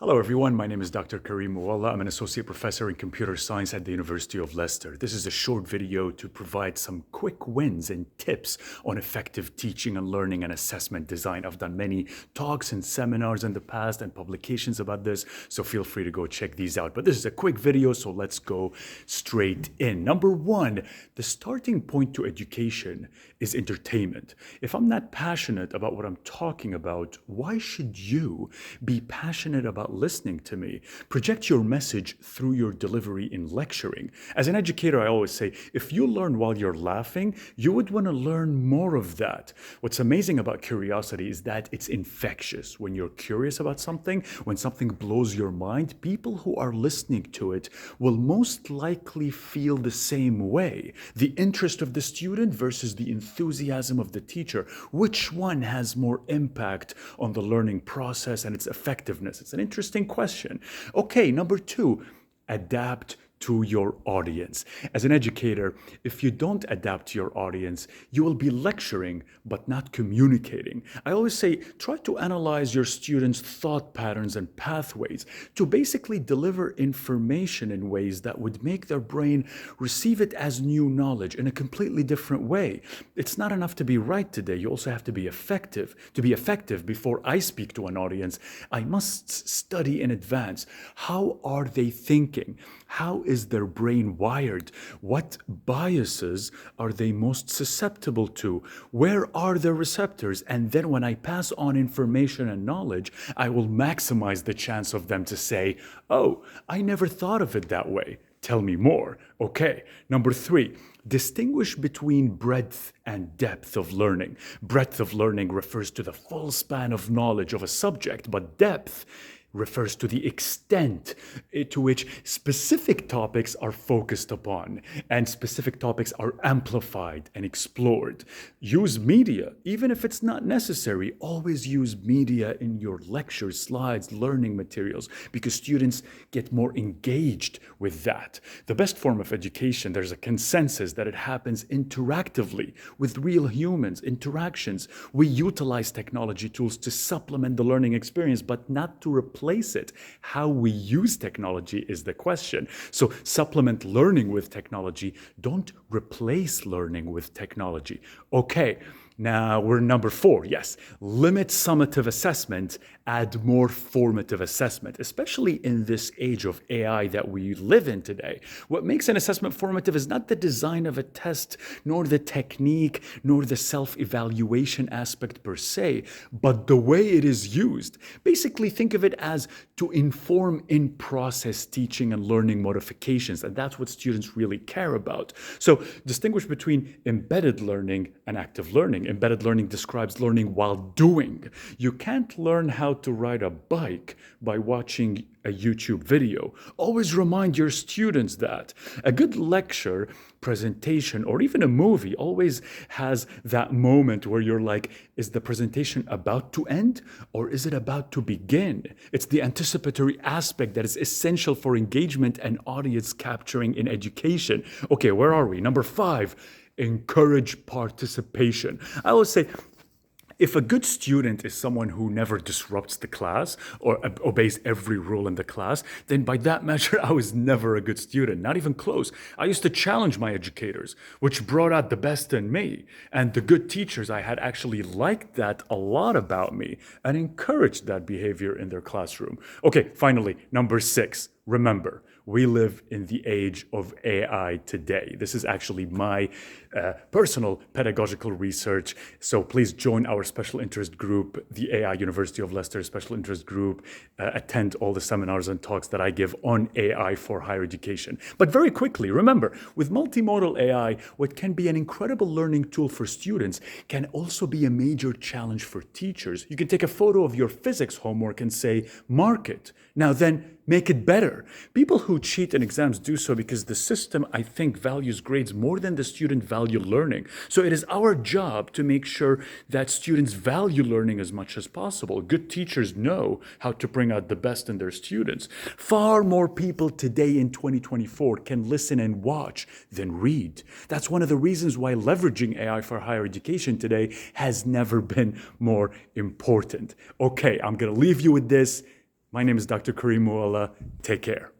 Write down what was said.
Hello everyone, my name is Dr. Karim Mualla. I'm an associate professor in computer science at the University of Leicester. This is a short video to provide some quick wins and tips on effective teaching and learning and assessment design. I've done many talks and seminars in the past and publications about this, so feel free to go check these out. But this is a quick video, so let's go straight in. Number one, the starting point to education is entertainment. If I'm not passionate about what I'm talking about, why should you be passionate about listening to me? Project your message through your delivery in lecturing. As an educator, I always say, if you learn while you're laughing, you would want to learn more of that. What's amazing about curiosity is that it's infectious. When you're curious about something, when something blows your mind, people who are listening to it will most likely feel the same way. The interest of the student versus the enthusiasm of the teacher. Which one has more impact on the learning process and its effectiveness? It's an interesting question. Okay, number two, adapt to your audience. As an educator, if you don't adapt to your audience, you will be lecturing but not communicating. I always say, try to analyze your students' thought patterns and pathways to basically deliver information in ways that would make their brain receive it as new knowledge in a completely different way. It's not enough to be right today. You also have to be effective. To be effective, before I speak to an audience, I must study in advance. How are they thinking? How is their brain wired? What biases are they most susceptible to? Where are their receptors? And then when I pass on information and knowledge, I will maximize the chance of them to say, oh, I never thought of it that way. Tell me more. Okay. Number three, distinguish between breadth and depth of learning. Breadth of learning refers to the full span of knowledge of a subject, but depth refers to the extent to which specific topics are focused upon and specific topics are amplified and explored. Use media, even if it's not necessary. Always use media in your lectures, slides, learning materials, because students get more engaged with that. The best form of education, there's a consensus that it happens interactively with real humans, interactions. We utilize technology tools to supplement the learning experience, but not to replace it. How we use technology is the question. So supplement learning with technology. Don't replace learning with technology. Okay. Now we're number four. Yes, limit summative assessment, add more formative assessment, especially in this age of AI that we live in today. What makes an assessment formative is not the design of a test, nor the technique, nor the self-evaluation aspect per se, but the way it is used. Basically, think of it as to inform in-process teaching and learning modifications, and that's what students really care about. So distinguish between embedded learning and active learning. Embedded learning describes learning while doing. You can't learn how to ride a bike by watching a YouTube video. Always remind your students that. A good lecture, presentation, or even a movie always has that moment where you're like, is the presentation about to end or is it about to begin? It's the anticipatory aspect that is essential for engagement and audience capturing in education. Okay, where are we? Number five, encourage participation. I always say, if a good student is someone who never disrupts the class or obeys every rule in the class, then by that measure, I was never a good student, not even close. I used to challenge my educators, which brought out the best in me. And the good teachers I had actually liked that a lot about me and encouraged that behavior in their classroom. Okay, finally, number six, remember, we live in the age of AI today. This is actually my personal pedagogical research. So please join our special interest group, the AI University of Leicester special interest group. Attend all the seminars and talks that I give on AI for higher education. But very quickly, remember, with multimodal AI, what can be an incredible learning tool for students can also be a major challenge for teachers. You can take a photo of your physics homework and say, mark it. Now then, make it better. People who cheat in exams do so because the system, I think, values grades more than the student value learning. So it is our job to make sure that students value learning as much as possible. Good teachers know how to bring out the best in their students. Far more people today in 2024 can listen and watch than read. That's one of the reasons why leveraging AI for higher education today has never been more important. Okay, I'm going to leave you with this. My name is Dr. Karim Mualla. Take care.